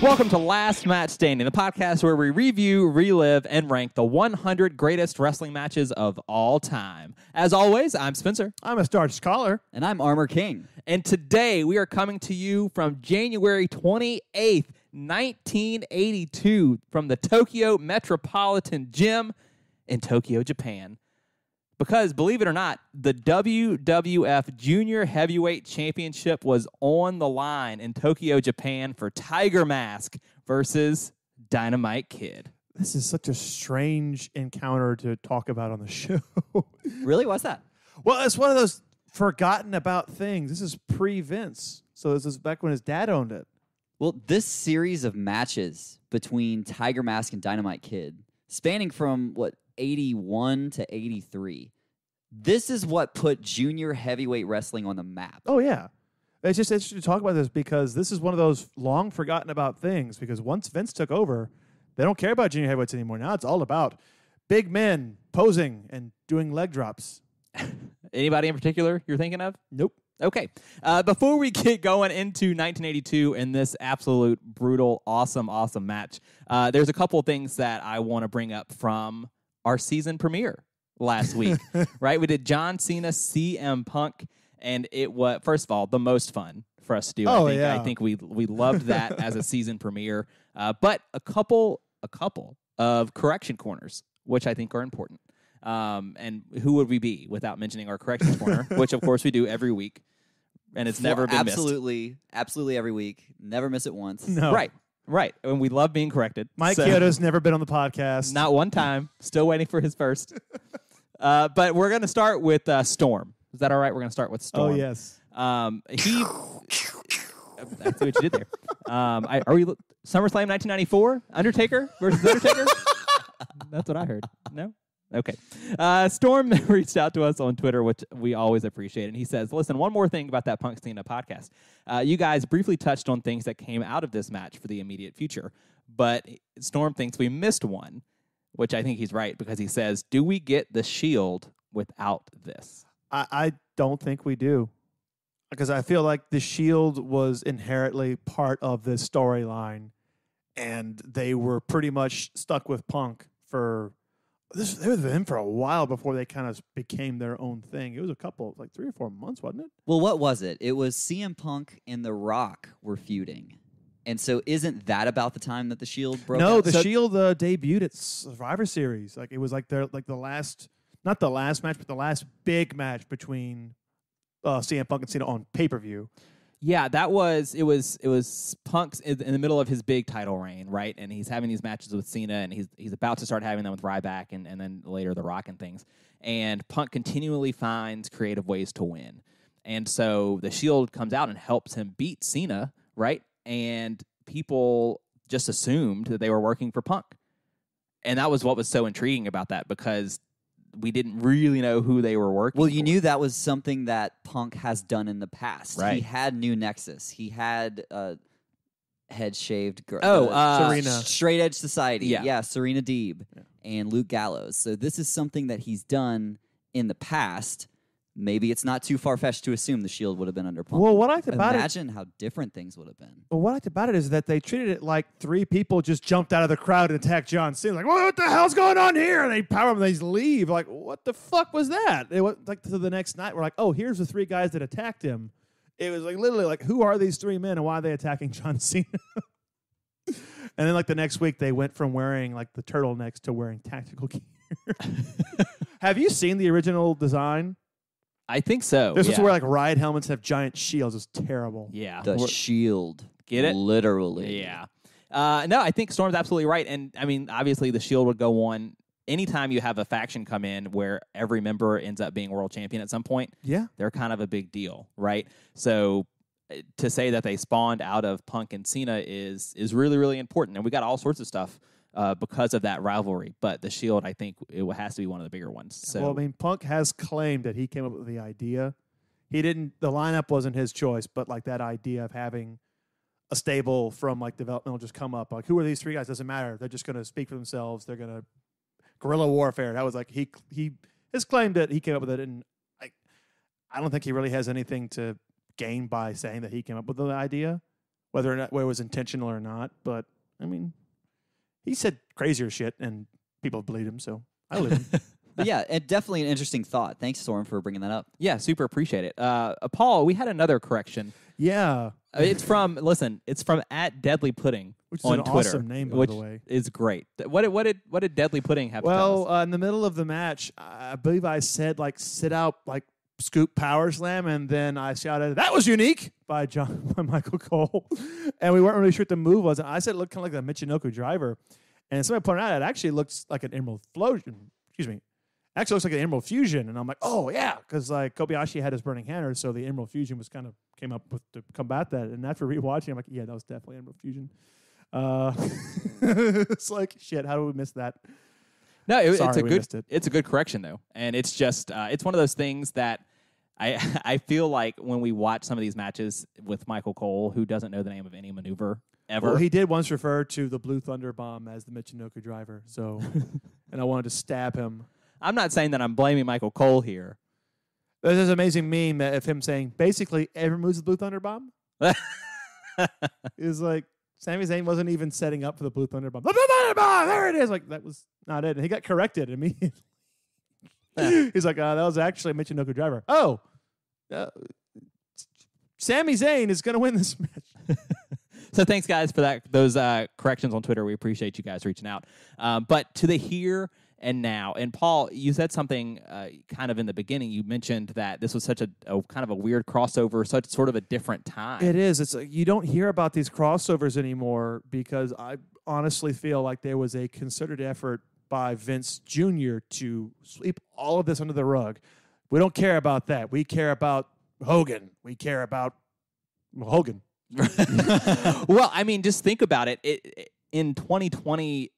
Welcome to Last Match Standing, the podcast where we review, relive, and rank the 100 greatest wrestling matches of all time. As always, I'm Spencer. I'm a Star Scholar. And I'm Armor King. And today we are coming to you from January 28th, 1982, from the Tokyo Metropolitan Gym in Tokyo, Japan. Because, believe it or not, the WWF Junior Heavyweight Championship was on the line in Tokyo, Japan for Tiger Mask versus Dynamite Kid. This is such a strange encounter to talk about on the show. Really? What's that? Well, it's one of those forgotten about things. This is pre-Vince. So this is back when his dad owned it. Well, this series of matches between Tiger Mask and Dynamite Kid, spanning from, 81 to 83. This is what put junior heavyweight wrestling on the map. Oh, yeah. It's just interesting to talk about this because this is one of those long forgotten about things because once Vince took over, they don't care about junior heavyweights anymore. Now it's all about big men posing and doing leg drops. Anybody in particular you're thinking of? Nope. Okay. Before we get going into 1982 and this absolute brutal, awesome match, there's a couple of things that I want to bring up from our season premiere last week, right? We did John Cena, CM Punk, and it was, first of all, the most fun for us to do. I think we loved that as a season premiere. But a couple of correction corners, which I think are important. And who would we be without mentioning our correction corner, which of course we do every week, and it's never been missed. Absolutely every week. Never miss it once. No. Right, and we love being corrected. Mike Kyoto's never been on the podcast. Not one time. Still waiting for his first. But we're going to start with Storm. Is that all right? We're going to start with Storm. Oh, yes. I see what you did there. Are we SummerSlam 1994? Undertaker versus Undertaker? That's what I heard. No? Okay. Storm reached out to us on Twitter, which we always appreciate. And he says, listen, one more thing about that Punk Cena podcast. You guys briefly touched on things that came out of this match for the immediate future. But Storm thinks we missed one, which I think he's right because he says, do we get the Shield without this? I don't think we do. Because I feel like the Shield was inherently part of this storyline. And they were pretty much stuck with Punk for... They were with him for a while before they kind of became their own thing. It was a couple, 3 or 4 months, wasn't it? Well, what was it? It was CM Punk and The Rock were feuding. And so isn't that about the time that the Shield broke out? No, the Shield debuted at Survivor Series. It was the last, not the last match, but the last big match between CM Punk and Cena on pay-per-view. Yeah, it was Punk's in the middle of his big title reign, right? And he's having these matches with Cena, and he's about to start having them with Ryback, and then later The Rock and things. And Punk continually finds creative ways to win. And so the Shield comes out and helps him beat Cena, right? And people just assumed that they were working for Punk. And that was what was so intriguing about that, because we didn't really know who they were working Well, for. you knew that was something that Punk has done in the past. Right. He had New Nexus. He had head shaved girl. Serena. Straight Edge Society. Yeah. Serena Deeb and Luke Gallows. So this is something that he's done in the past. Maybe it's not too far-fetched to assume the Shield would have been under Punk. Well, what I liked about Imagine how different things would have been. Well, what I liked about it is that they treated it like 3 people just jumped out of the crowd and attacked John Cena. Like, what the hell's going on here? And they power him and they leave. Like, what the fuck was that? It went to the next night. We're like, oh, here's the 3 guys that attacked him. It was literally who are these 3 men and why are they attacking John Cena? And then the next week they went from wearing the turtlenecks to wearing tactical gear. Have you seen the original design? I think so. This was where ride helmets have giant shields. It's terrible. Yeah. The Shield. Get it? Literally. Yeah. No, I think Storm's absolutely right. And, I mean, obviously the Shield would go on. Anytime you have a faction come in where every member ends up being world champion at some point, they're kind of a big deal, right? So to say that they spawned out of Punk and Cena is really, really important. And we got all sorts of stuff because of that rivalry. But the Shield, I think, it has to be one of the bigger ones. So. Well, I mean, Punk has claimed that he came up with the idea. He didn't. The lineup wasn't his choice, but that idea of having a stable from development will just come up. Who are these 3 guys? Doesn't matter. They're just going to speak for themselves. They're going to guerrilla warfare. That was he has claimed that he came up with it, and I don't think he really has anything to gain by saying that he came up with the idea. whether it was intentional or not. But I mean, he said crazier shit, and people believed him. So I believe him. But yeah, and definitely an interesting thought. Thanks, Storm, for bringing that up. Yeah, super appreciate it. Paul, we had another correction. Yeah, It's from at Deadly Pudding which is on an Twitter, awesome name, by which the way. is great. What did Deadly Pudding have to tell us? Well, in the middle of the match, I believe I said like sit out like scoop power slam, and then I shouted that was unique by Michael Cole, and we weren't really sure what the move was. And I said it looked kind of like the Michinoku driver, and somebody pointed out it actually looks like an Emerald Fusion. Excuse me. Actually looks like an Emerald Fusion, and I'm like, oh yeah, because like Kobayashi had his burning hammer, so the Emerald Fusion was kind of came up with to combat that. And after rewatching, I'm like, yeah, that was definitely Emerald Fusion. It's like shit. How do we miss that? No, Sorry, we missed it. It's a good correction though, and it's just it's one of those things that I feel like when we watch some of these matches with Michael Cole, who doesn't know the name of any maneuver ever. Well, he did once refer to the Blue Thunder Bomb as the Michinoku driver, so and I wanted to stab him. I'm not saying that I'm blaming Michael Cole here. There's this amazing meme of him saying basically every moves the Blue Thunder Bomb. Is like Sami Zayn wasn't even setting up for the Blue Thunder Bomb. The Blue Thunder Bomb, there it is. Like that was not it, and he got corrected immediately. He's like, that was actually a Michinoku driver. Oh, Sami Zayn is going to win this match. So thanks, guys, for those corrections on Twitter. We appreciate you guys reaching out. But to the here and now, and Paul, you said something kind of in the beginning. You mentioned that this was such a kind of a weird crossover, such sort of a different time. It is. It's like you don't hear about these crossovers anymore because I honestly feel like there was a concerted effort by Vince Jr. to sweep all of this under the rug. We don't care about that. We care about Hogan. We care about Hogan. Well, I mean, just think about it. In 2020,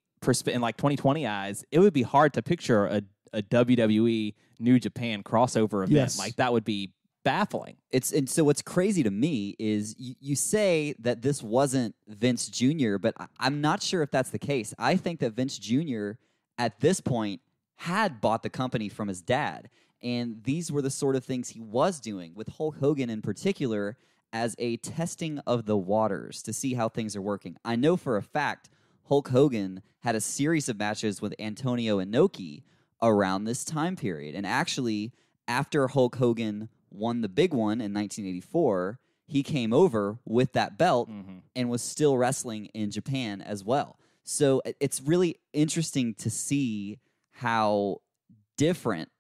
in like 2020 eyes, it would be hard to picture a WWE New Japan crossover event. Yes. Like that would be baffling. And so what's crazy to me is you say that this wasn't Vince Jr., but I'm not sure if that's the case. I think that Vince Jr. at this point had bought the company from his dad, and these were the sort of things he was doing with Hulk Hogan in particular as a testing of the waters to see how things are working. I know for a fact Hulk Hogan had a series of matches with Antonio Inoki around this time period. And actually, after Hulk Hogan won the big one in 1984, he came over with that belt and was still wrestling in Japan as well. So it's really interesting to see how different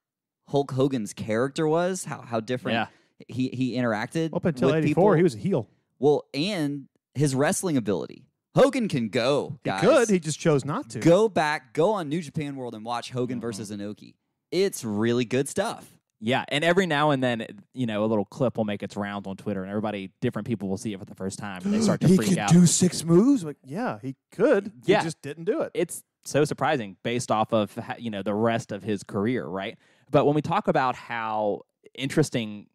Hulk Hogan's character was, how different he interacted up until with 84, people. he was a heel. Well, and his wrestling ability. Hogan can go, guys. He could. He just chose not to. Go on New Japan World and watch Hogan versus Inoki. It's really good stuff. Yeah, and every now and then, a little clip will make its rounds on Twitter, and different people will see it for the first time, and they start to freak out. He could do 6 moves? Like, yeah, he could. Yeah. He just didn't do it. It's so surprising based off of, the rest of his career, right? But when we talk about how interesting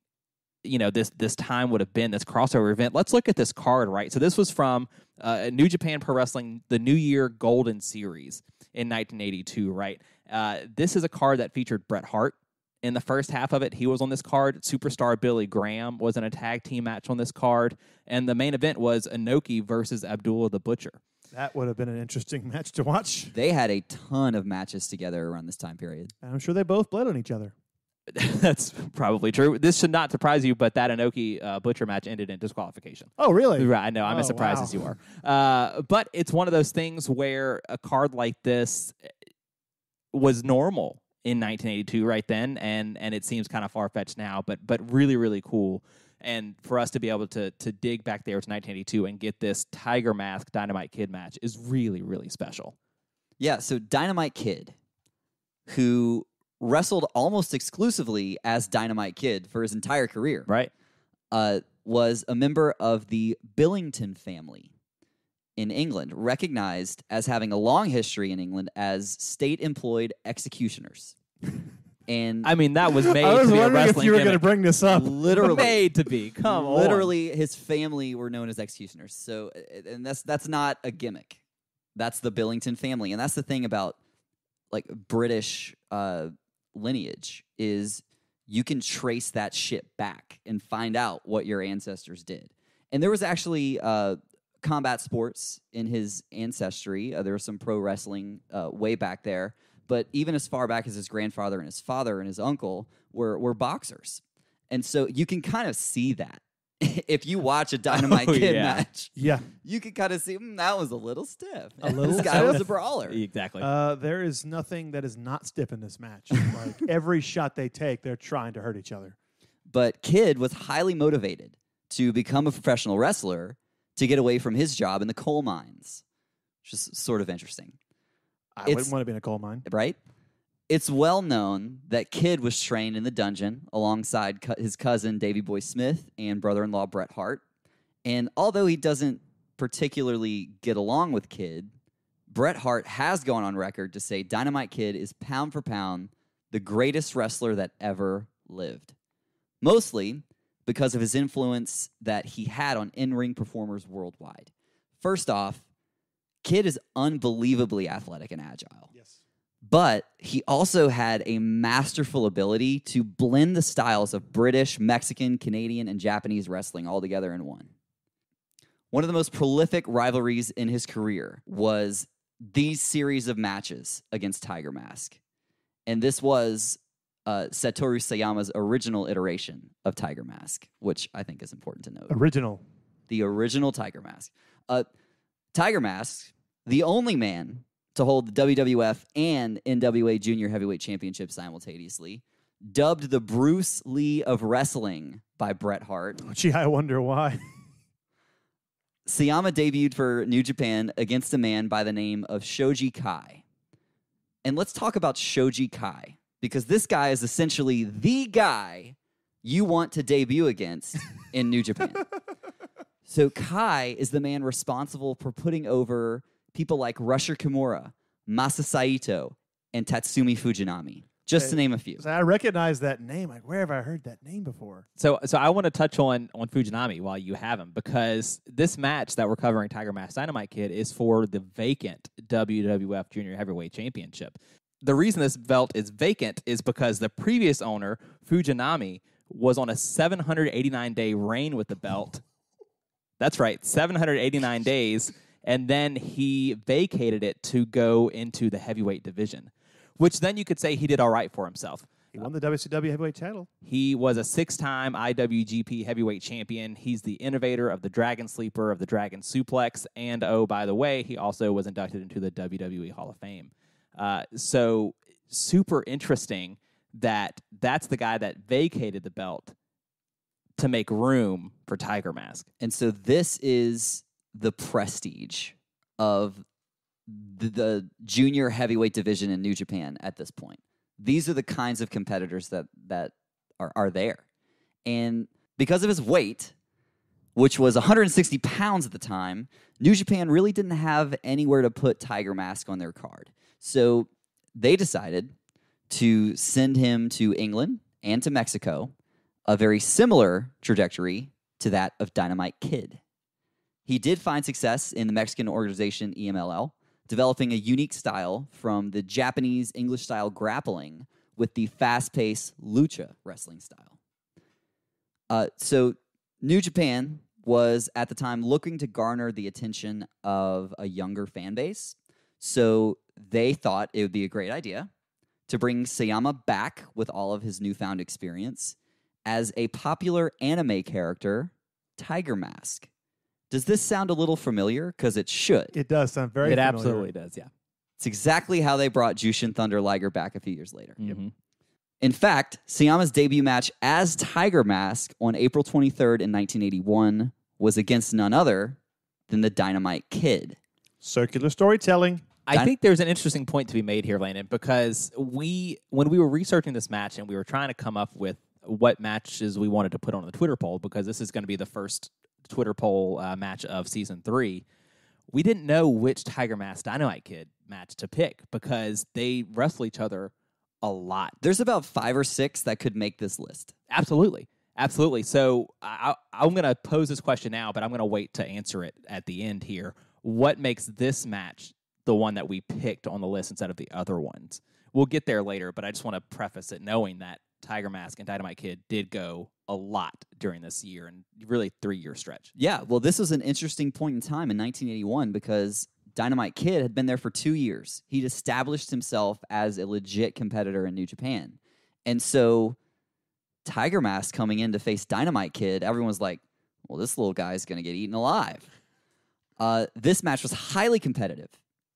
this time would have been, this crossover event, let's look at this card, right? So this was from New Japan Pro Wrestling, the New Year Golden Series in 1982, right? This is a card that featured Bret Hart. In the first half of it, he was on this card. Superstar Billy Graham was in a tag team match on this card. And the main event was Inoki versus Abdullah the Butcher. That would have been an interesting match to watch. They had a ton of matches together around this time period. And I'm sure they both bled on each other. That's probably true. This should not surprise you, but that Inoki Butcher match ended in disqualification. Oh, really? Right, I know. I'm as surprised wow. as you are. But it's one of those things where a card like this was normal in 1982 right then, and it seems kind of far-fetched now, but really, really cool. And for us to be able to dig back there to 1982 and get this Tiger Mask Dynamite Kid match is really, really special. Yeah, so Dynamite Kid, who wrestled almost exclusively as Dynamite Kid for his entire career, right? Was a member of the Billington family in England, recognized as having a long history in England as state-employed executioners. And I mean, that was made I was to be a wondering wrestling if you were going to gimmick. bring this up. Literally. Made to be. Come on. Literally, his family were known as executioners. So, and that's not a gimmick. That's the Billington family. And that's the thing about, like, British lineage is you can trace that shit back and find out what your ancestors did. And there was actually combat sports in his ancestry. There was some pro wrestling way back there. But even as far back as his grandfather and his father and his uncle were boxers. And so you can kind of see that. If you watch a Dynamite Kid match, you can kind of see that was a little stiff. This guy was a brawler. Exactly. There is nothing that is not stiff in this match. Like every shot they take, they're trying to hurt each other. But Kid was highly motivated to become a professional wrestler to get away from his job in the coal mines, which is sort of interesting. I wouldn't want to be in a coal mine. Right? It's well known that Kid was trained in the dungeon alongside his cousin Davey Boy Smith and brother-in-law Bret Hart. And although he doesn't particularly get along with Kid, Bret Hart has gone on record to say Dynamite Kid is pound for pound the greatest wrestler that ever lived. Mostly because of his influence that he had on in-ring performers worldwide. First off, Kid is unbelievably athletic and agile. Yes. But he also had a masterful ability to blend the styles of British, Mexican, Canadian, and Japanese wrestling all together in one. One of the most prolific rivalries in his career was these series of matches against Tiger Mask. And this was Satoru Sayama's original iteration of Tiger Mask, which I think is important to note. The original Tiger Mask. Tiger Mask, the only man to hold the WWF and NWA Junior Heavyweight Championship simultaneously, dubbed the Bruce Lee of wrestling by Bret Hart. Gee, I wonder why. Sayama debuted for New Japan against a man by the name of Shoji Kai. And let's talk about Shoji Kai, because this guy is essentially the guy you want to debut against in New Japan. So Kai is the man responsible for putting over people like Rusher Kimura, Masa Saito, and Tatsumi Fujinami, just to name a few. So I recognize that name. Like, where have I heard that name before? So I want to touch on Fujinami while you have him, because this match that we're covering, Tiger Mask Dynamite Kid, is for the vacant WWF Junior Heavyweight Championship. The reason this belt is vacant is because the previous owner, Fujinami, was on a 789-day reign with the belt. That's right, 789 days. And then he vacated it to go into the heavyweight division, which then you could say he did all right for himself. He won the WCW heavyweight title. He was a 6-time IWGP heavyweight champion. He's the innovator of the Dragon Sleeper, of the Dragon Suplex, and oh, by the way, he also was inducted into the WWE Hall of Fame. So super interesting that that's the guy that vacated the belt to make room for Tiger Mask. And so this is the prestige of the junior heavyweight division in New Japan at this point. These are the kinds of competitors that are there. And because of his weight, which was 160 pounds at the time, New Japan really didn't have anywhere to put Tiger Mask on their card. So they decided to send him to England and to Mexico, a very similar trajectory to that of Dynamite Kid. He did find success in the Mexican organization EMLL, developing a unique style from the Japanese English-style grappling with the fast-paced lucha wrestling style. So New Japan was, at the time, looking to garner the attention of a younger fan base. So they thought it would be a great idea to bring Sayama back with all of his newfound experience as a popular anime character, Tiger Mask. Does this sound a little familiar? Because it should. It does sound very familiar. It absolutely does, yeah. It's exactly how they brought Jushin Thunder Liger back a few years later. Mm-hmm. In fact, Sayama's debut match as Tiger Mask on April 23rd in 1981 was against none other than the Dynamite Kid. Circular storytelling. I think there's an interesting point to be made here, Landon, because when we were researching this match and we were trying to come up with what matches we wanted to put on the Twitter poll, because this is going to be the first Twitter poll match of season 3, we didn't know which Tiger Mask Dynamite Kid match to pick because they wrestle each other a lot. There's about 5 or 6 that could make this list. Absolutely. So I'm going to pose this question now, but I'm going to wait to answer it at the end here. What makes this match the one that we picked on the list instead of the other ones? We'll get there later, but I just want to preface it knowing that Tiger Mask and Dynamite Kid did go a lot during this year and really 3-year stretch. Yeah, well, this was an interesting point in time in 1981 because Dynamite Kid had been there for 2 years. He'd established himself as a legit competitor in New Japan. And so Tiger Mask coming in to face Dynamite Kid, everyone was like, well, this little guy's going to get eaten alive. This match was highly competitive,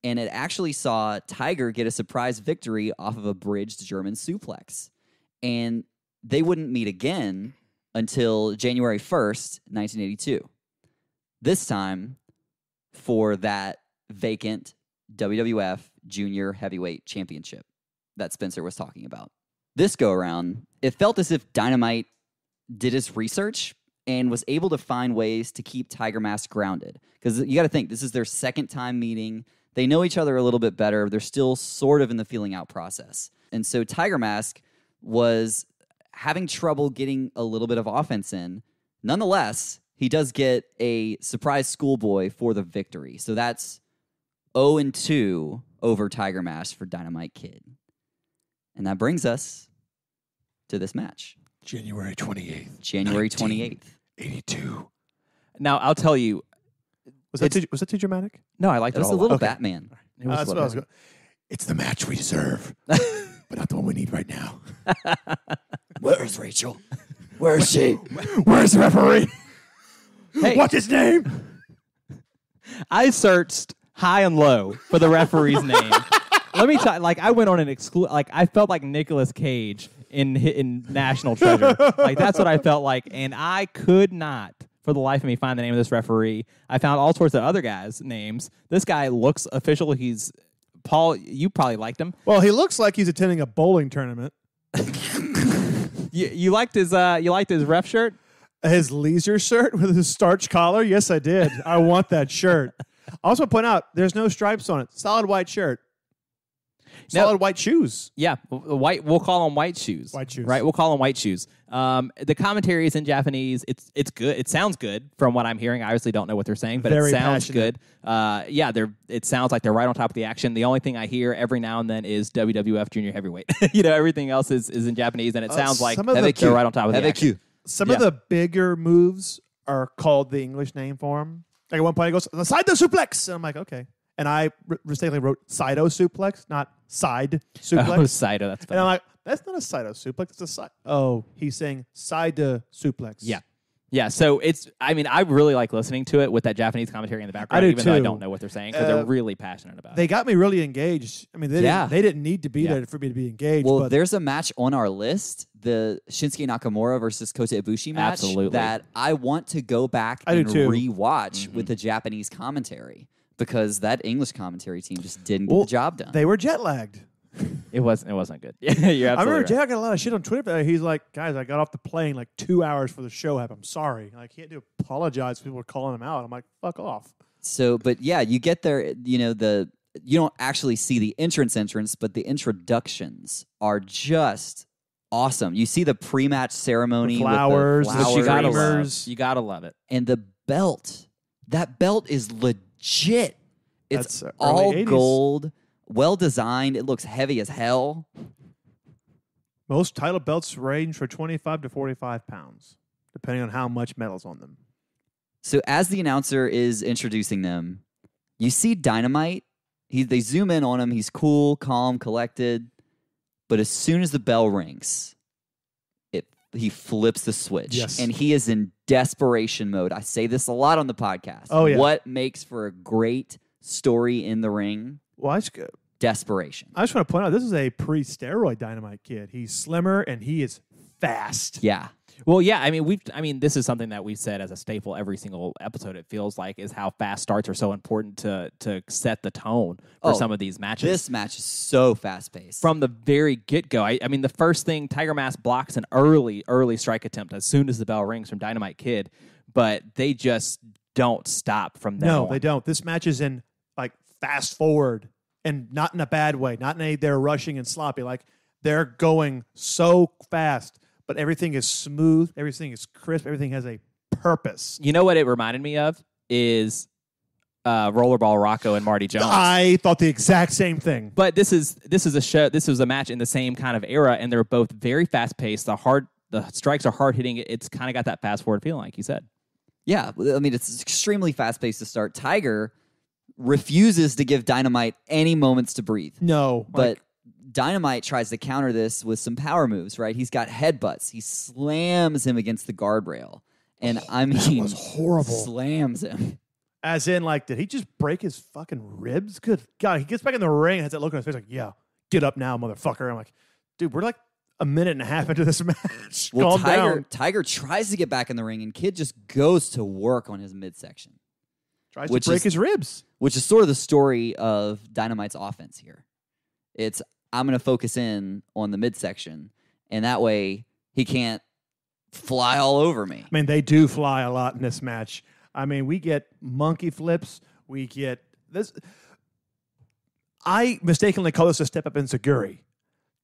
and it actually saw Tiger get a surprise victory off of a bridged German suplex. And they wouldn't meet again until January 1st, 1982. This time for that vacant WWF Junior Heavyweight Championship that Spencer was talking about. This go-around, it felt as if Dynamite did his research and was able to find ways to keep Tiger Mask grounded. Because you got to think, this is their second time meeting. They know each other a little bit better. They're still sort of in the feeling out process. And so Tiger Mask was having trouble getting a little bit of offense in. Nonetheless, he does get a surprise schoolboy for the victory. So that's 0-2 over Tiger Mask for Dynamite Kid. And that brings us to this match. January 28th. January 28th. 82. Now, I'll tell you. Was that too dramatic? No, I liked That it was all a little lot. Batman. It was That's a what I little was going. It's the match we deserve, but not the one we need right now. Where's Rachel? Where's she? Where's the referee? Hey. What's his name? I searched high and low for the referee's name. Let me tell you, I went on an I felt like Nicolas Cage in National Treasure. That's what I felt like, and I could not, for the life of me, find the name of this referee. I found all sorts of other guys' names. This guy looks official. He's Paul. You probably liked him. Well, he looks like he's attending a bowling tournament. You liked his ref shirt? His leisure shirt with his starch collar? Yes, I did. I want that shirt. I also point out, there's no stripes on it. Solid white shirt. Solid white shoes. Yeah, white. We'll call them white shoes. White shoes. Right, we'll call them white shoes. The commentary is in Japanese. It's good. It sounds good from what I'm hearing. I obviously don't know what they're saying, but Very it sounds passionate. good. It sounds like they're right on top of the action. The only thing I hear every now and then is WWF Junior Heavyweight. Everything else is in Japanese, and it sounds like some of the- they're right on top of the action. Some of the bigger moves are called the English name for him. Like at one point, he goes, the side suplex. And I'm like, okay. And I mistakenly wrote Saito suplex, not side suplex. Oh, Saito, that's funny. And I'm like, that's not a Saito suplex. It's a side. Oh, he's saying side suplex. Yeah. Yeah, so I really like listening to it with that Japanese commentary in the background, I do even though I too. don't know what they're saying, because they're really passionate about it. They got me really engaged. I mean, they didn't need to be there for me to be engaged. Well, but there's a match on our list, the Shinsuke Nakamura versus Kota Ibushi match, Absolutely. that I want to go back I and do too. rewatch with the Japanese commentary because that English commentary team just didn't get the job done. they were jet lagged. It wasn't good. Yeah, you're absolutely I remember right. Jack got a lot of shit on Twitter. But he's like, guys, I got off the plane like 2 hours for the show. I'm sorry. I can't apologize. People were calling him out. I'm like, fuck off. So, but yeah, you get there, you don't actually see the entrance, but the introductions are just awesome. You see the pre-match ceremony The flowers, with the the Which flowers, you gotta love it. and the belt. That belt is legit. It's That's, all early 80s. gold, well designed. It looks heavy as hell. Most title belts range for 25 to 45 pounds, depending on how much metal's on them. So as the announcer is introducing them, you see Dynamite. They zoom in on him. He's cool, calm, collected. But as soon as the bell rings, he flips the switch. Yes. And he is in desperation mode. I say this a lot on the podcast. Oh, yeah. What makes for a great story in the ring? Well, I Desperation. just want to point out, this is a pre-steroid Dynamite Kid. He's slimmer, and he is fast. Yeah. Well, yeah, this is something that we've said as a staple every single episode. It feels like is how fast starts are so important to set the tone for some of these matches. This match is so fast-paced. From the very get-go, the first thing, Tiger Mask blocks an early strike attempt as soon as the bell rings from Dynamite Kid, but they just don't stop from there. No, they don't. This match is in fast forward, and not in a bad way. Not in a they're rushing and sloppy. They're going so fast, but everything is smooth. Everything is crisp. Everything has a purpose. You know what it reminded me of is Rollerball Rocco and Marty Jones. I thought the exact same thing. But this is a show. This was a match in the same kind of era, and they're both very fast paced. The the strikes are hard hitting. It's kind of got that fast forward feeling, like you said. Yeah, I mean, it's extremely fast-paced to start. Tiger refuses to give Dynamite any moments to breathe. No. But Dynamite tries to counter this with some power moves, right? He's got headbutts. He slams him against the guardrail. And I mean, that was horrible. Slams him. As in, like, did he just break his fucking ribs? Good God. He gets back in the ring and has that look on his face like, yeah, get up now, motherfucker. I'm like, dude, we're like a minute and a half into this match. Well, Calm down. Tiger tries to get back in the ring, and Kid just goes to work on his midsection. Tries to break his ribs. Which is sort of the story of Dynamite's offense here. It's, I'm going to focus in on the midsection, and that way he can't fly all over me. I mean, they do fly a lot in this match. I mean, we get monkey flips. We get this. I mistakenly call this a step up in Zaguri.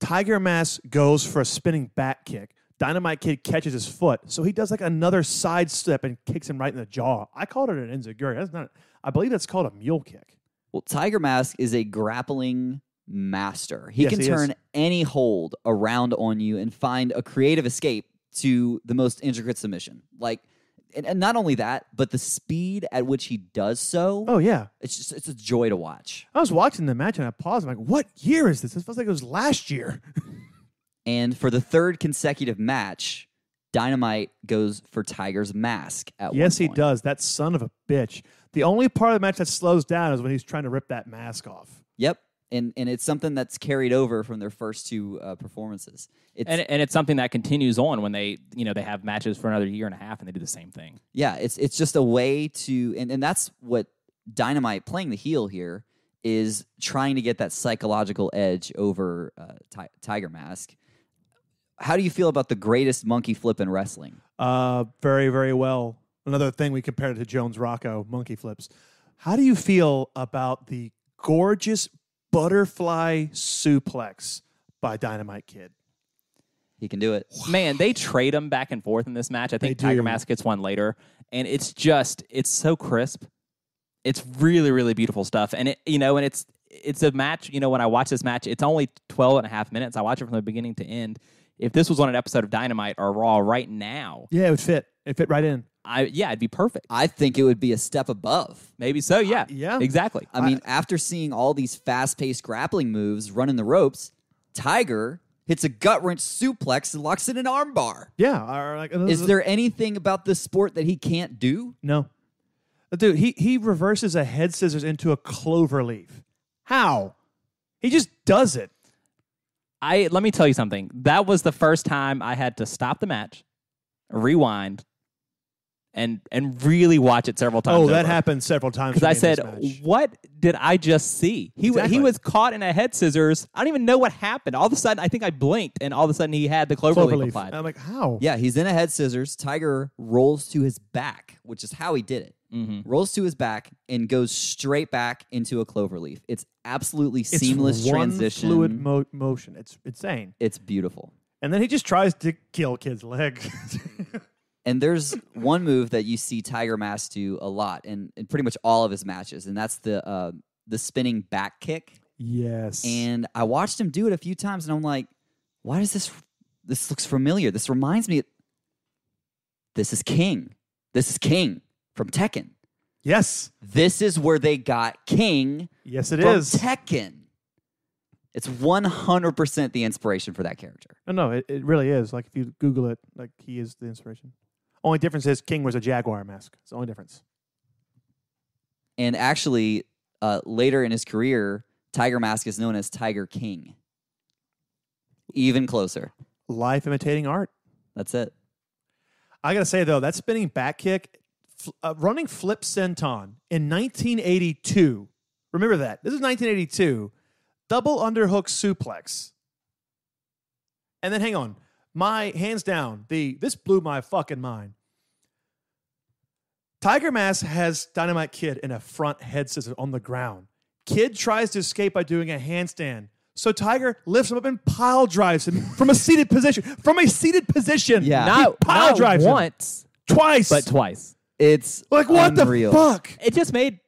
Tiger Mask goes for a spinning back kick. Dynamite Kid catches his foot, so he does like another side step and kicks him right in the jaw. I called it an enziguri. That's not. I believe that's called a mule kick. Well, Tiger Mask is a grappling master. He Yes, can he turn is. any hold around on you and find a creative escape to the most intricate submission. Like, and not only that, but the speed at which he does so. Oh yeah, It's a joy to watch. I was watching the match and I paused. I'm like, what year is this? This feels like it was last year. And for the third consecutive match, Dynamite goes for Tiger's mask at Yes, one he point. does. That son of a bitch. The only part of the match that slows down is when he's trying to rip that mask off. Yep. And it's something that's carried over from their first two performances. And it's something that continues on when they have matches for another year and a half and they do the same thing. Yeah, it's just a way to, and that's what Dynamite playing the heel here is trying to get that psychological edge over Tiger Mask. How do you feel about the greatest monkey flip in wrestling? Very, very well. Another thing we compared it to Jones Rocco, monkey flips. How do you feel about the gorgeous butterfly suplex by Dynamite Kid? He can do it. Man, they trade them back and forth in this match. I think They Tiger do. Mask gets one later, and it's so crisp. It's really, really beautiful stuff. And it's a match, when I watch this match, it's only 12 and a half minutes. I watch it from the beginning to end. If this was on an episode of Dynamite or Raw right now, Yeah, it would fit. It fit right in. it'd be perfect. I think it would be a step above. Maybe so, yeah. Yeah. Exactly. I mean, after seeing all these fast-paced grappling moves running the ropes, Tiger hits a gut-wrench suplex and locks in an armbar. Yeah. Or like, Is there anything about this sport that he can't do? No. Dude, he reverses a head scissors into a clover leaf. How? He just does it. Let me tell you something. That was the first time I had to stop the match, rewind, and really watch it several times. Oh, that over. happened several times. Because I for me in said, this match. what did I just see? He Exactly. was caught in a head scissors. I don't even know what happened. All of a sudden, I think I blinked, and all of a sudden he had the cloverleaf applied. And I'm like, how? Yeah, he's in a head scissors. Tiger rolls to his back, which is how he did it. Mm-hmm. Rolls to his back and goes straight back into a cloverleaf. It's absolutely It's seamless one transition. fluid motion. It's insane. It's beautiful. And then he just tries to kill Kid's leg. And there's one move that you see Tiger Mask do a lot in pretty much all of his matches, and that's the spinning back kick. Yes. And I watched him do it a few times, and I'm like, why does this looks familiar? This reminds me, this is King. This is King from Tekken. Yes. This is where they got King Yes, it from is. Tekken. It's 100% the inspiration for that character. No, it really is. Like, if you Google it, like, he is the inspiration. Only difference is King was a Jaguar mask. It's the only difference. And actually, later in his career, Tiger Mask is known as Tiger King. Even closer. Life imitating art. That's it. I got to say, though, that spinning back kick, running flip senton in 1982. Remember that. This is 1982. Double underhook suplex. And then hang on. My hands down, this blew my fucking mind. Tiger Mask has Dynamite Kid in a front head scissors on the ground. Kid tries to escape by doing a handstand. So Tiger lifts him up and pile drives him from a seated position. Yeah. Not pile drives him. once, Twice. but twice. It's Like, what unreal. the fuck? It just made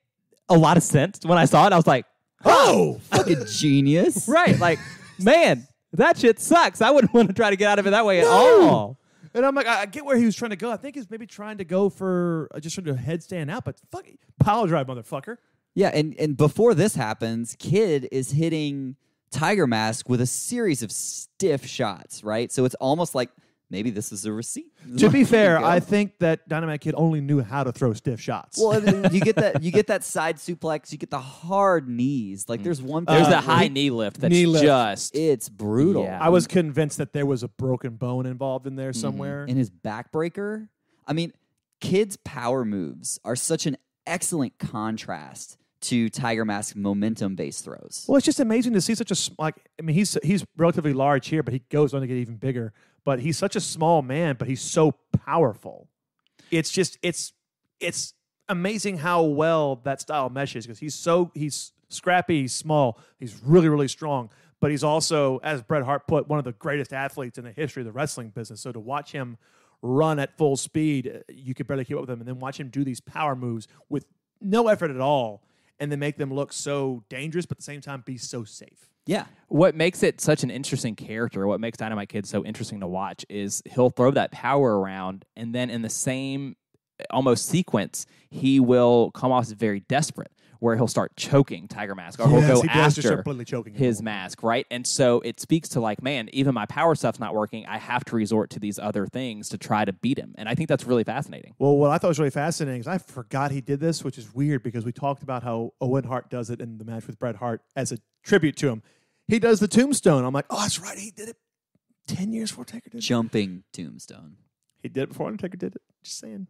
a lot of sense when I saw it. I was like, Oh! Fucking genius. right. Like, man, that shit sucks. I wouldn't want to try to get out of it that way at all. And I'm like, I get where he was trying to go. I think he's maybe trying to go for just sort of headstand out, but fuck, power drive, motherfucker. Yeah, and before this happens, Kid is hitting Tiger Mask with a series of stiff shots, right? So it's almost like maybe this is a receipt. To be fair, I think that Dynamite Kid only knew how to throw stiff shots. Well, you get that side suplex, you get the hard knees. Like there's one. There's the high knee lift that's just it's brutal. Yeah. I was convinced that there was a broken bone involved in there somewhere. In his backbreaker. I mean, Kid's power moves are such an excellent contrast to Tiger Mask's momentum-based throws. Well, it's just amazing to see such a he's relatively large here, but he goes on to get even bigger. But he's such a small man, but he's so powerful. It's just it's amazing how well that style meshes because he's scrappy, he's small, he's really, really strong. But he's also, as Bret Hart put, one of the greatest athletes in the history of the wrestling business. So to watch him run at full speed, you could barely keep up with him, and then watch him do these power moves with no effort at all, and then make them look so dangerous, but at the same time be so safe. Yeah. What makes it such an interesting character, what makes Dynamite Kid so interesting to watch is he'll throw that power around, and then in the same almost sequence, he will come off as very desperate, where he'll start choking Tiger Mask, or he'll go after his mask, right? And so it speaks to like, man, even my power stuff's not working. I have to resort to these other things to try to beat him. And I think that's really fascinating. Well, what I thought was really fascinating is I forgot he did this, which is weird because we talked about how Owen Hart does it in the match with Bret Hart as a tribute to him. He does the tombstone. I'm like, oh, that's right. He did it 10 years before Taker did it. Jumping tombstone. He did it before Undertaker did it. Just saying.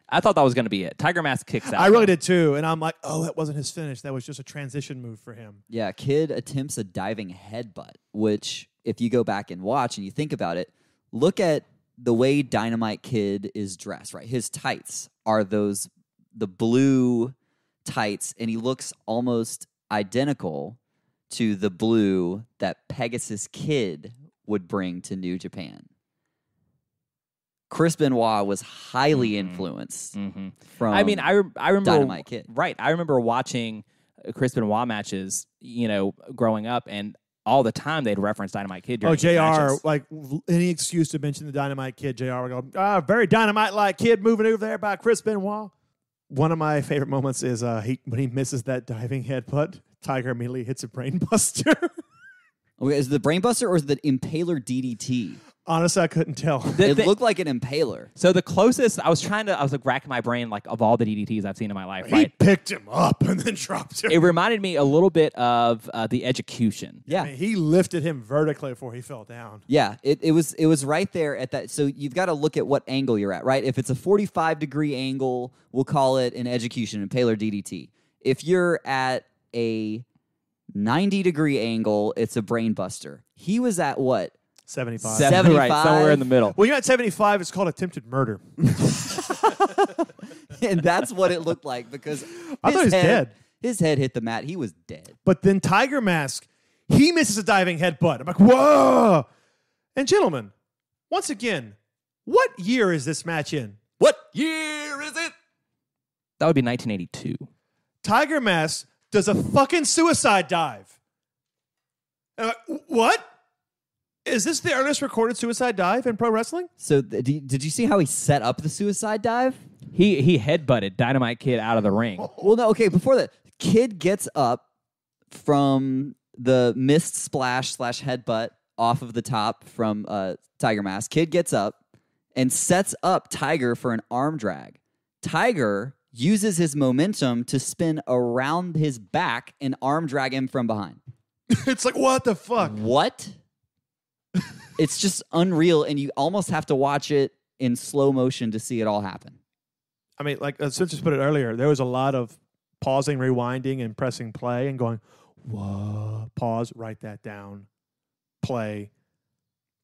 I thought that was going to be it. Tiger Mask kicks out. I really did too. And I'm like, oh, that wasn't his finish. That was just a transition move for him. Yeah, Kid attempts a diving headbutt, which if you go back and watch and you think about it, look at the way Dynamite Kid is dressed, right? His tights are the blue tights, and he looks almost identical to the blue that Pegasus Kid would bring to New Japan. Chris Benoit was highly influenced from I remember Dynamite Kid. Right. I remember watching Chris Benoit matches, growing up, and all the time they'd reference Dynamite Kid during JR, matches. like any excuse to mention the Dynamite Kid, JR would go, very Dynamite-like kid moving over there by Chris Benoit. One of my favorite moments is when he misses that diving headbutt, Tiger immediately hits a brainbuster. Okay, is it the brainbuster or is it the impaler DDT? Honestly, I couldn't tell. It looked like an impaler. So the closest, I was like racking my brain like of all the DDTs I've seen in my life, He right? picked him up and then dropped him. It reminded me a little bit of the Execution. Yeah. I mean, he lifted him vertically before he fell down. Yeah, it was right there at that. So you've got to look at what angle you're at, right? If it's a 45-degree angle, we'll call it an Execution, impaler DDT. If you're at a 90-degree angle, it's a brainbuster. He was at what? 75. 75? Right, somewhere in the middle. Well, you're at 75. It's called attempted murder. And that's what it looked like because I thought he was dead. His head hit the mat. He was dead. But then Tiger Mask, he misses a diving headbutt. I'm like, whoa! And gentlemen, once again, what year is this match in? What year is it? That would be 1982. Tiger Mask does a fucking suicide dive. And I'm like, what? Is this the earliest recorded suicide dive in pro wrestling? So did you see how he set up the suicide dive? He headbutted Dynamite Kid out of the ring. Well, no, okay, before that, Kid gets up from the missed splash / headbutt off of the top from Tiger Mask. Kid gets up and sets up Tiger for an arm drag. Tiger uses his momentum to spin around his back and arm drag him from behind. It's like, what the fuck? What? It's just unreal, and you almost have to watch it in slow motion to see it all happen. I mean, like since you put it earlier, there was a lot of pausing, rewinding, and pressing play and going, whoa, pause, write that down, play.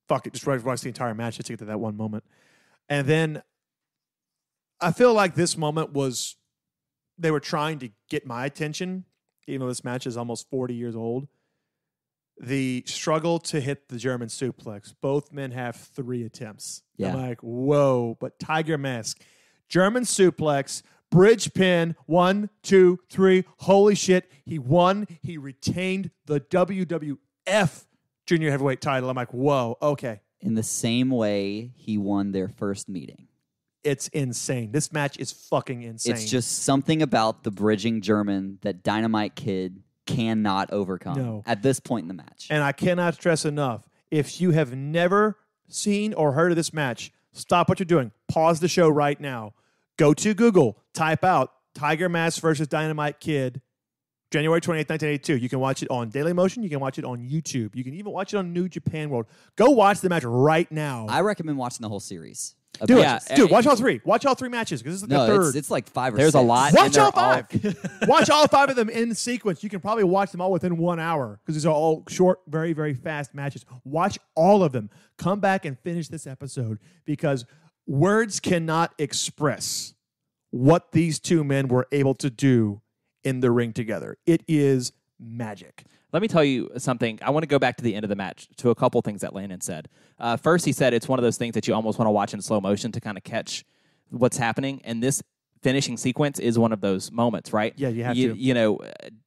Fuck it, just watch the entire match just to get to that one moment. And then I feel like this moment was, they were trying to get my attention, even though this match is almost 40 years old. The struggle to hit the German suplex. Both men have 3 attempts. Yeah. I'm like, whoa. But Tiger Mask, German suplex, bridge pin, 1, 2, 3. Holy shit. He won. He retained the WWF Junior Heavyweight title. I'm like, whoa, okay. in the same way he won their first meeting. It's insane. This match is fucking insane. It's just something about the bridging German that Dynamite Kid cannot overcome at this point in the match. And I cannot stress enough, if you have never seen or heard of this match, stop what you're doing. Pause the show right now. Go to Google. Type out Tiger Mask versus Dynamite Kid, January 28th, 1982. You can watch it on Dailymotion. You can watch it on YouTube. You can even watch it on New Japan World. Go watch the match right now. I recommend watching the whole series. Dude, watch all three. Watch all three matches because this is the third. It's like 5 or 6. There's a lot. Watch all 5. Watch all 5 of them in sequence. You can probably watch them all within 1 hour because these are all short, very, very fast matches. Watch all of them. Come back and finish this episode because words cannot express what these two men were able to do in the ring together. It is magic. Let me tell you something. I want to go back to the end of the match to a couple things that Landon said. First, he said it's one of those things that you almost want to watch in slow motion to kind of catch what's happening. And this finishing sequence is one of those moments, right? Yeah, you have to. You know,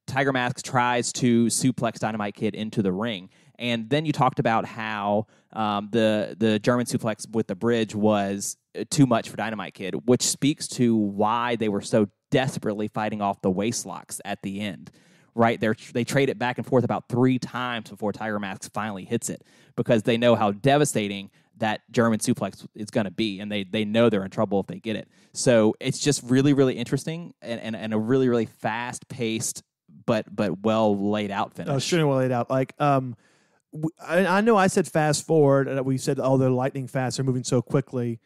Tiger Mask tries to suplex Dynamite Kid into the ring. And then you talked about how the German suplex with the bridge was too much for Dynamite Kid, which speaks to why they were so desperately fighting off the waist locks at the end. Right, they trade it back and forth about 3 times before Tiger Mask finally hits it because they know how devastating that German suplex is going to be, and they know they're in trouble if they get it. So it's just really, really interesting and a really, really fast-paced but well laid out finish. Oh, extremely well laid out. Like, I know I said fast forward, and we said, oh, they're lightning fast, they're moving so quickly.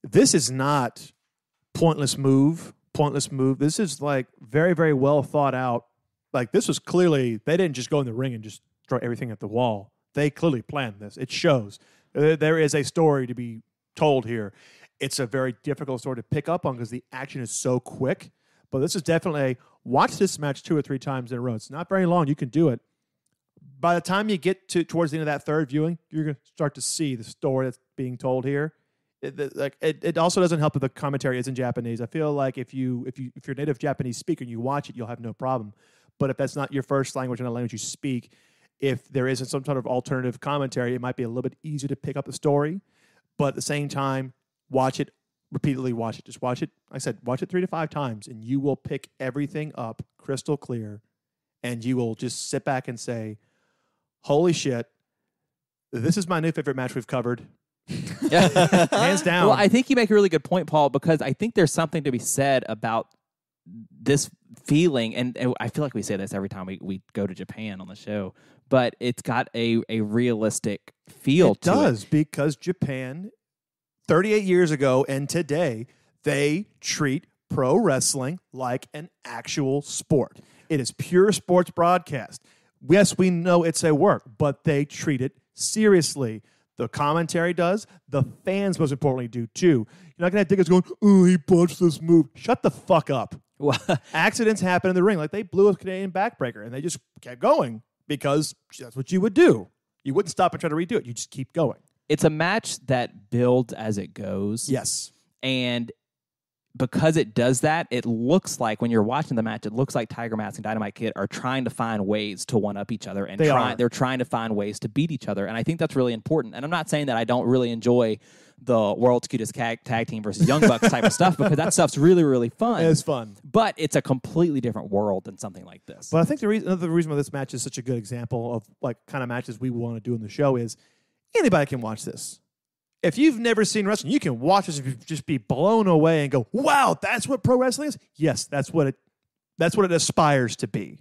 This is not pointless move. This is like very, very well thought out. Like, this was clearly, they didn't just go in the ring and just throw everything at the wall. They clearly planned this. It shows. There is a story to be told here. It's a very difficult story to pick up on because the action is so quick. But this is definitely watch this match 2 or 3 times in a row. It's not very long. You can do it. By the time you get towards the end of that third viewing, you're going to start to see the story that's being told here. It also doesn't help that the commentary is in Japanese. I feel like if you're a native Japanese speaker and you watch it, you'll have no problem. But if that's not your first language and a language you speak, if there isn't some sort of alternative commentary, it might be a little bit easier to pick up the story. But at the same time, watch it, repeatedly watch it. Just watch it. Like I said, watch it 3 to 5 times, and you will pick everything up crystal clear, and you will just sit back and say, holy shit, this is my new favorite match we've covered. Hands down. Well, I think you make a really good point, Paul, because I think there's something to be said about this feeling, and I feel like we say this every time we go to Japan on the show, but it's got a realistic feel to it. It does, because Japan, 38 years ago and today, they treat pro wrestling like an actual sport. It is pure sports broadcast. Yes, we know it's a work, but they treat it seriously. The commentary does. The fans, most importantly, do too. You're not going to have tickets going, oh, he punched this move. Shut the fuck up. Accidents happen in the ring. Like, they blew a Canadian backbreaker, and they just kept going because that's what you would do. You wouldn't stop and try to redo it. You just keep going. It's a match that builds as it goes. Yes. And because it does that, it looks like when you're watching the match, it looks like Tiger Mask and Dynamite Kid are trying to find ways to one-up each other. And they're trying to find ways to beat each other. And I think that's really important. And I'm not saying that I don't really enjoy the world's cutest tag team versus Young Bucks type of stuff, because that stuff's really, really fun. It's fun. But it's a completely different world than something like this. But I think another reason why this match is such a good example of like kind of matches we want to do in the show is anybody can watch this. If you've never seen wrestling, you can watch this and just be blown away and go, wow, that's what pro wrestling is? Yes, that's what it aspires to be.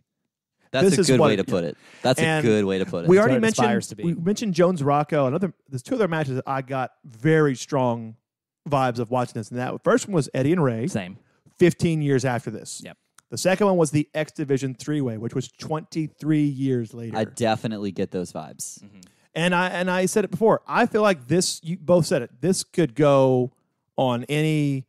That's a good way to put it. That's a good way to put it. We already mentioned Jones Rocco. There's 2 other matches that I got very strong vibes of watching this. And that first one was Eddie and Ray. Same. 15 years after this. Yep. The second one was the X Division 3-Way, which was 23 years later. I definitely get those vibes. Mm-hmm. And I said it before. I feel like this, you both said it, this could go on any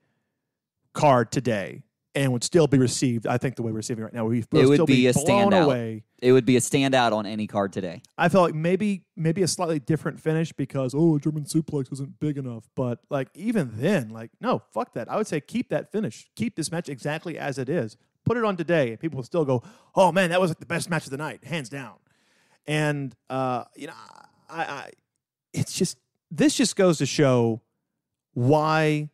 card today and would still be received, I think, the way we're receiving it right now. It would be a standout. Away. It would be a standout on any card today. I feel like maybe a slightly different finish because, German suplex isn't big enough. But, like, even then, like, no, fuck that. I would say keep that finish. Keep this match exactly as it is. Put it on today, and people will still go, oh, man, that was like the best match of the night, hands down. And, I it's just, this just goes to show why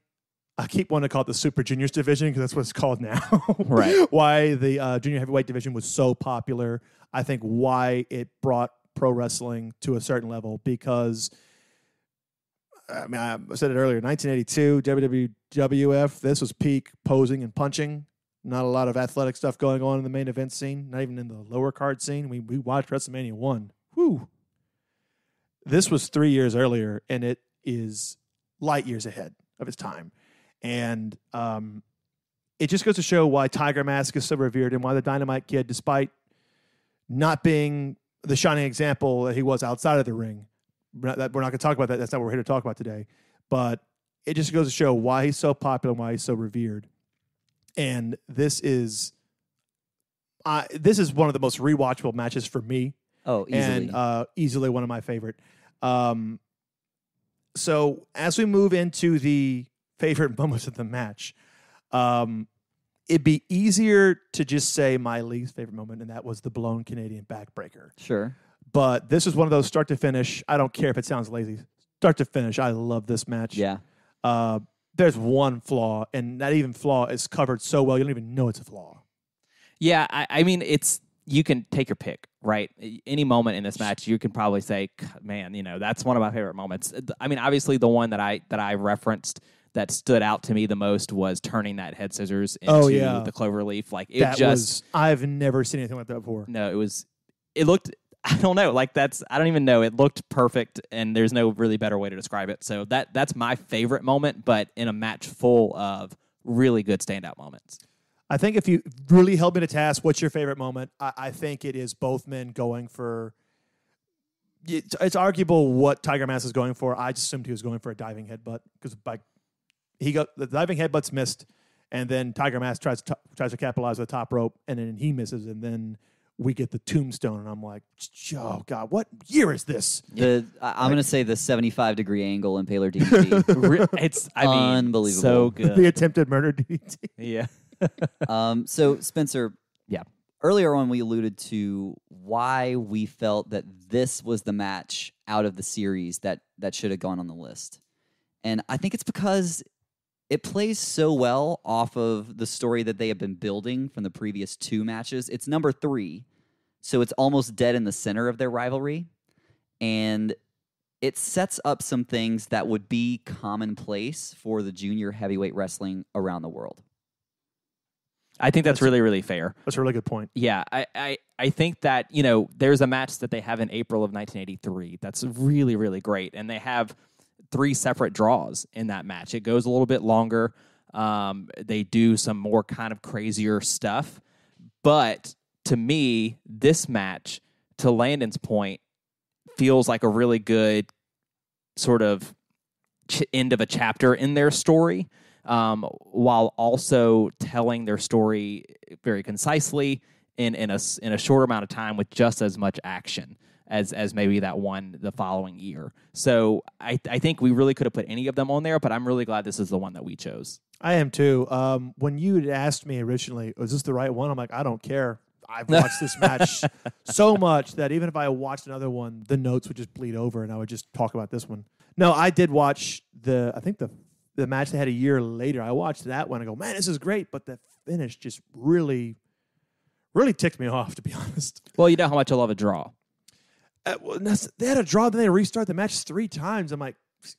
I keep wanting to call it the Super Juniors division because that's what it's called now. Right. Why the junior heavyweight division was so popular. I think why it brought pro wrestling to a certain level because, I mean, I said it earlier, 1982, WWF, this was peak posing and punching. Not a lot of athletic stuff going on in the main event scene, not even in the lower card scene. We watched WrestleMania 1. Whew. This was 3 years earlier, and it is light years ahead of its time. And it just goes to show why Tiger Mask is so revered and why the Dynamite Kid, despite not being the shining example that he was outside of the ring, we're not going to talk about that. That's not what we're here to talk about today. But it just goes to show why he's so popular and why he's so revered. And this is one of the most rewatchable matches for me. Oh, easily. And easily one of my favorite. So as we move into the favorite moments of the match, it'd be easier to just say my least favorite moment, and that was the blown Canadian backbreaker. Sure. But this is one of those start to finish. I don't care if it sounds lazy. Start to finish. I love this match. Yeah. There's one flaw, and that even flaw is covered so well you don't even know it's a flaw. Yeah, I mean, you can take your pick, right? Any moment in this match, you can probably say, man, that's one of my favorite moments. I mean, obviously, the one that I referenced that stood out to me the most was turning that head scissors into the cloverleaf. Like I've never seen anything like that before. No, it looked, I don't know, I don't even know. It looked perfect, and there's no really better way to describe it. So that's my favorite moment, but in a match full of really good standout moments. I think if you really held me to task, what's your favorite moment? I think it is both men going for. It's arguable what Tiger Mask is going for. I just assumed he was going for a diving headbutt because the diving headbutt's missed, and then Tiger Mask tries to capitalize with the top rope, and then he misses, and then we get the tombstone, and I'm like, oh God, what year is this? I'm going to say the 75-degree angle impaler DDT. It's unbelievable, so good. The attempted murder DDT. Yeah. So Spencer, yeah. Earlier on, we alluded to why we felt that this was the match out of the series that should have gone on the list, and I think it's because it plays so well off of the story that they have been building from the previous two matches. It's number 3, so it's almost dead in the center of their rivalry, and it sets up some things that would be commonplace for the junior heavyweight wrestling around the world. I think that's really, really fair. That's a really good point. Yeah, I think that, there's a match that they have in April of 1983 that's really, really great, and they have 3 separate draws in that match. It goes a little bit longer. They do some more kind of crazier stuff. But to me, this match, to Landon's point, feels like a really good sort of end of a chapter in their story, while also telling their story very concisely in a short amount of time with just as much action as maybe that one the following year. So I think we really could have put any of them on there, but I'm really glad this is the one that we chose. I am too. When you had asked me originally, was this the right one? I'm like, I don't care. I've watched this match so much that even if I watched another one, the notes would just bleed over and I would just talk about this one. No, I did watch the match they had a year later. I watched that one and go, man, this is great. But the finish just really, really ticked me off, to be honest. Well, you know how much I love a draw. They had a draw, then they restart the match 3 times. I'm like,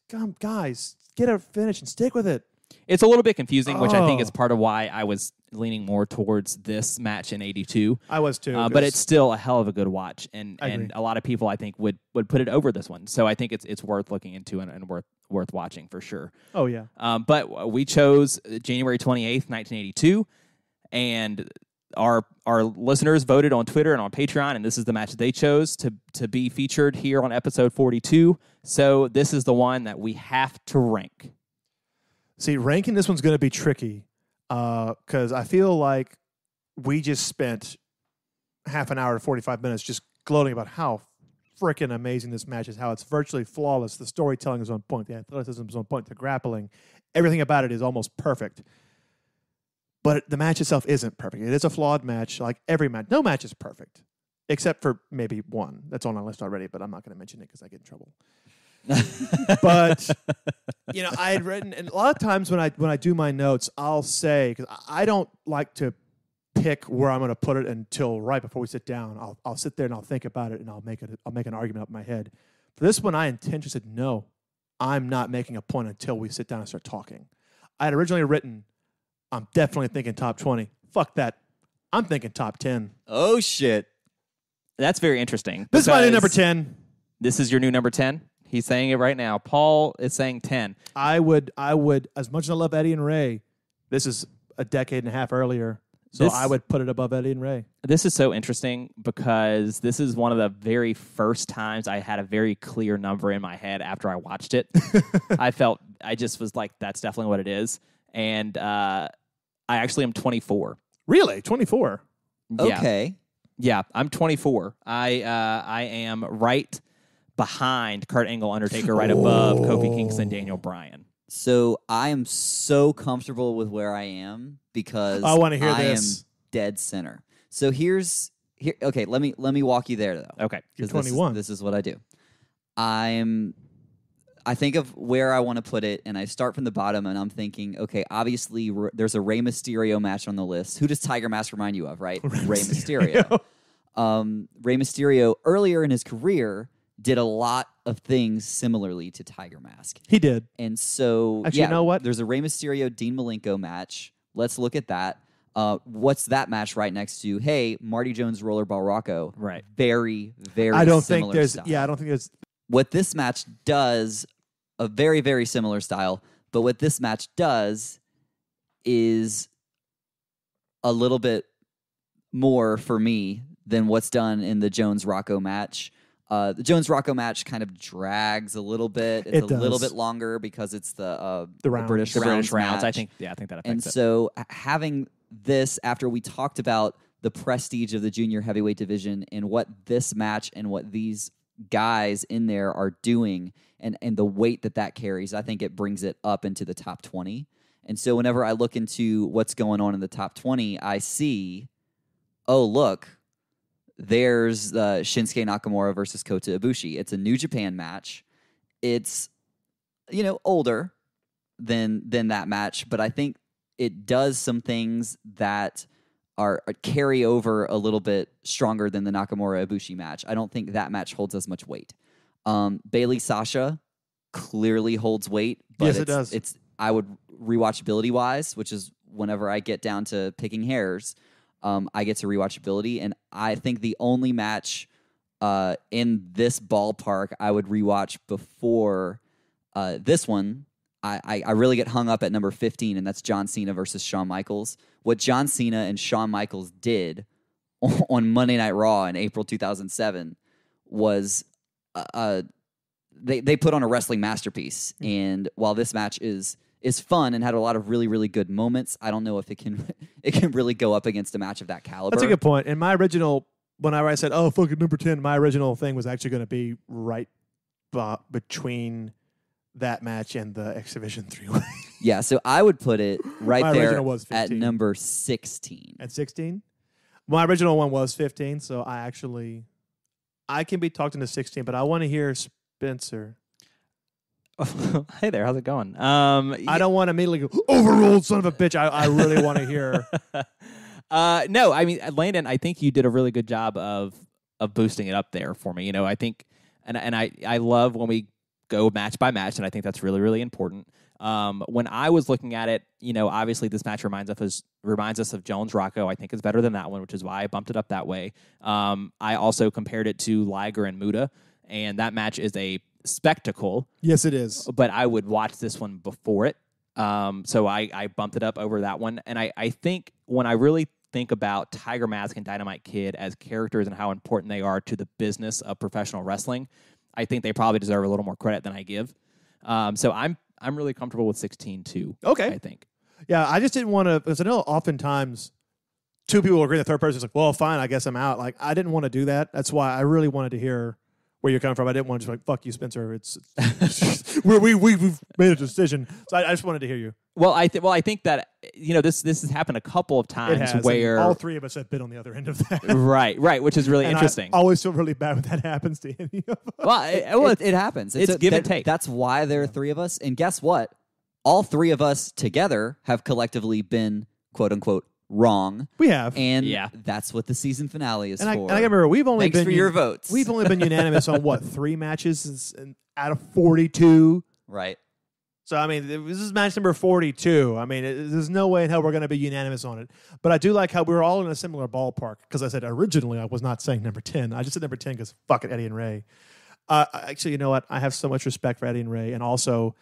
come, guys, get a finish and stick with it. It's a little bit confusing, which I think is part of why I was leaning more towards this match in 82. I was too. But it's still a hell of a good watch. And a lot of people, I think, would put it over this one. So I think it's worth looking into and worth watching for sure. Oh, yeah. But we chose January 28th, 1982. And our listeners voted on Twitter and on Patreon, and this is the match they chose to be featured here on episode 42. So this is the one that we have to rank. See, ranking this one's going to be tricky because I feel like we just spent half an hour to 45 minutes just gloating about how freaking amazing this match is, how it's virtually flawless. The storytelling is on point. The athleticism is on point. The grappling, everything about it is almost perfect. But the match itself isn't perfect. It is a flawed match, like every match. No match is perfect, except for maybe one that's on our list already, but I'm not going to mention it because I get in trouble. But I had written, and a lot of times when I do my notes, I'll say, because I don't like to pick where I'm going to put it until right before we sit down. I'll sit there and I'll think about it and I'll make an argument up in my head. For this one, I intentionally said no. I'm not making a point until we sit down and start talking. I had originally written, I'm definitely thinking top 20. Fuck that. I'm thinking top 10. Oh shit. That's very interesting. This is my new number 10. This is your new number 10? He's saying it right now. Paul is saying 10. I would, as much as I love Eddie and Ray, this is a decade and a half earlier. So I would put it above Eddie and Ray. This is so interesting because this is one of the very first times I had a very clear number in my head after I watched it. I just was like, that's definitely what it is. And I actually am 24. Really? 24? Yeah. Okay. Yeah, I'm 24. I am right behind Kurt Angle, Undertaker, right above Kofi Kingston, Daniel Bryan. So I am so comfortable with where I am because I want to hear I this. am dead center. So here. Okay, let me walk you there though. Okay, you're 21. This is what I do. I think of where I want to put it, and I start from the bottom, and I'm thinking, okay, obviously there's a Rey Mysterio match on the list. Who does Tiger Mask remind you of, right? Rey Mysterio. Rey Mysterio earlier in his career did a lot of things similarly to Tiger Mask. He did. And so, actually, you know what? There's a Rey Mysterio Dean Malenko match. Let's look at that. What's that match right next to? Hey, Marty Jones Rollerball Rocco. Right. Very, very. I don't similar think there's. style. Yeah, I don't think there's. What this match does, a very, very similar style. But what this match does is a little bit more for me than what's done in the Jones Rocco match. The Jones Rocco match kind of drags a little bit. It's a little bit longer because it's the British rounds. I match. think that affects and it. And so having this after we talked about the prestige of the junior heavyweight division and what this match and what these guys in there are doing and the weight that carries, I think it brings it up into the top 20. And so whenever I look into what's going on in the top 20, I see, oh, look, there's Shinsuke Nakamura versus Kota Ibushi. It's a New Japan match. It's, older than that match, but I think it does some things that are carry over a little bit stronger than the Nakamura Ibushi match. I don't think that match holds as much weight. Bayley Sasha clearly holds weight, but yes, it does. It's I would rewatchability wise, which is whenever I get down to picking hairs. I get to rewatchability, and I think the only match in this ballpark I would rewatch before this one, I really get hung up at number 15, and that's John Cena versus Shawn Michaels. What John Cena and Shawn Michaels did on Monday Night Raw in April 2007 was they put on a wrestling masterpiece. And while this match is fun and had a lot of really, really good moments, I don't know if it can really go up against a match of that caliber. That's a good point. And my original, whenever I said, oh, fucking number 10, my original thing was actually going to be right between that match and the X Division 3-way. Yeah, so I would put it right My there original was at 15. number 16. At 16? My original one was 15, so I can be talked into 16, but I want to hear Spencer. Hey there, how's it going? I don't want to immediately go, overruled, son of a bitch. I really want to hear. No, I mean, Landon, I think you did a really good job of boosting it up there for me. I think, and I love when we go match by match, and I think that's really, really important. When I was looking at it, obviously this match reminds us of Jones Rocco. I think it's better than that one, which is why I bumped it up that way. I also compared it to Liger and Muta, and that match is a spectacle. Yes, it is. But I would watch this one before it. So I bumped it up over that one. And I think when I really think about Tiger Mask and Dynamite Kid as characters and how important they are to the business of professional wrestling, I think they probably deserve a little more credit than I give. So I'm really comfortable with 16 too. Okay. I think. Yeah, I just didn't want to, because I know oftentimes two people agree, the third person's like, well, fine, I guess I'm out. Like, I didn't want to do that. That's why I really wanted to hear where you're coming from. I didn't want to just like, fuck you, Spencer. It's we've made a decision. So I just wanted to hear you. Well, I think that this has happened a couple of It times has. where And all three of us have been on the other end of that. right, which is really And interesting. I always feel really bad when that happens to any of us. Well, It happens. It's give and take. That's why there are three of us. And guess what? All three of us together have collectively been, quote unquote, wrong. We have. And Yeah. that's what the season finale is And I for. remember we've only Thanks been for your votes. We've only been unanimous on what, 3 matches out of 42. Right. So I mean, this is match number 42. I mean, there's no way in hell we're going to be unanimous on it. But I do like how we were all in a similar ballpark because I said originally I was not saying number 10. I just said number 10 because fuck it, Eddie and Ray. Actually, you know what? I have so much respect for Eddie and Ray, and also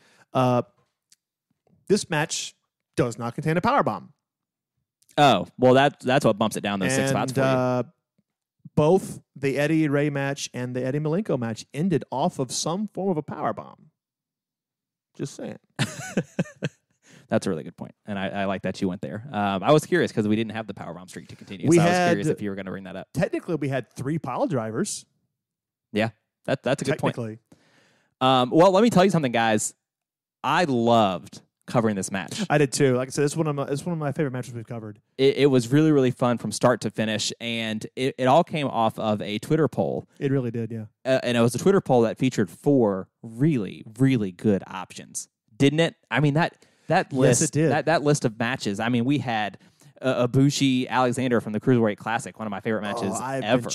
this match does not contain a powerbomb. Oh, well, that's what bumps it down those 6 spots for you. Both the Eddie and Ray match and the Eddie Malenko match ended off of some form of a powerbomb. Just saying. That's a really good point, and I like that you went there. I was curious because we didn't have the powerbomb streak to continue, We so I was had- curious if you were going to bring that up. Technically, we had 3 pile drivers. Yeah, that's a good point. Technically. Well, let me tell you something, guys. I loved covering this match. I did too. Like I said, it's one of my favorite matches we've covered. It was really, really fun from start to finish, and it all came off of a Twitter poll. It really did, yeah. And it was a Twitter poll that featured 4 really, really good options, didn't it? I mean, that list, it did. That list of matches. I mean, we had Ibushi Alexander from the Cruiserweight Classic, one of my favorate matches ever.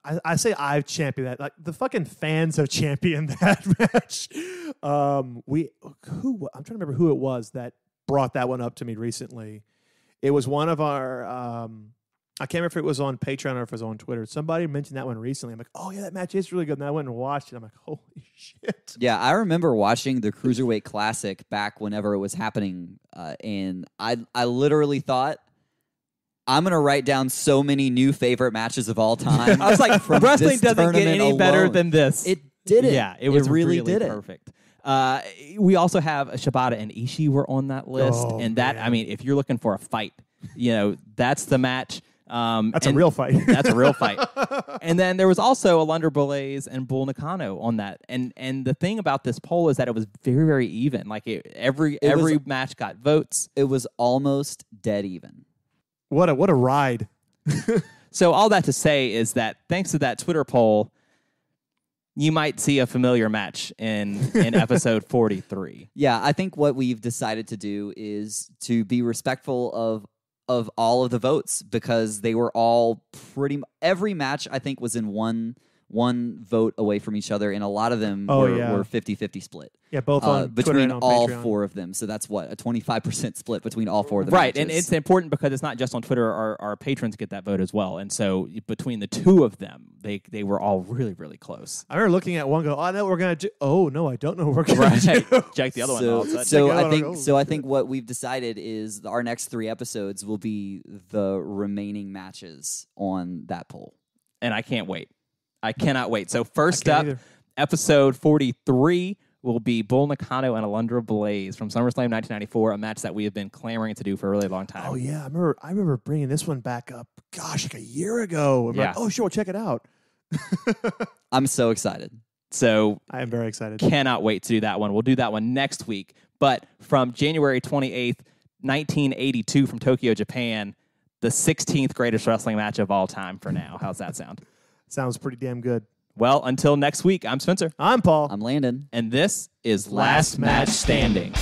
I say I've championed that. Like the fucking fans have championed that match. I'm trying to remember who it was that brought that one up to me recently. It was one of our. I can't remember if it was on Patreon or if it was on Twitter. Somebody mentioned that one recently. I'm like, oh yeah, that match is really good. And I went and watched it. I'm like, holy shit. Yeah, I remember watching the Cruiserweight Classic back whenever it was happening, and I literally thought, I'm going to write down so many new favorite matches of all time. I was like, from wrestling this doesn't get tournament any better alone. than this. It did it. Yeah, it was really did it. Perfect. We also have Shibata and Ishii were on that list, Oh, and that man. I mean, if you're looking for a fight, that's the match. That's a real fight. That's a real fight. And then there was also Alundra Blaze and Bull Nakano on that. And the thing about this poll is that it was very, very even. Like every match got votes. It was almost dead even. What a ride. So all that to say is that thanks to that Twitter poll, you might see a familiar match in episode 43. Yeah, I think what we've decided to do is to be respectful of all of the votes because they were all every match I think was in one vote away from each other, and a lot of them were 50-50 split. Yeah, both on Twitter between and on all Patreon. 4 of them. So that's what, a 25% split between all 4 of them. Right, matches. and it's important because it's not just on Twitter. Our patrons get that vote as well, and so between the 2 of them, they were all really, really close. I remember looking at one go, I know what we're going to do. Oh, no, I don't know what we're going to Right, do. check the other one. All of a sudden. So Check I it out. think I think what we've decided is our next 3 episodes will be the remaining matches on that poll. And I can't wait. I cannot wait. So first I up, can't either. episode 43 will be Bull Nakano and Alundra Blaze from SummerSlam 1994, a match that we have been clamoring to do for a really long time. Oh, yeah. I remember bringing this one back up, gosh, like a year ago. I'm Yeah. like, oh, sure, check it out. I'm so excited. So I am very excited. cannot wait to do that one. We'll do that one next week. But from January 28th, 1982 from Tokyo, Japan, the 16th greatest wrestling match of all time for now. How's that sound? Sounds pretty damn good. Well, until next week, I'm Spencer. I'm Paul. I'm Landon. And this is Last Match Standing.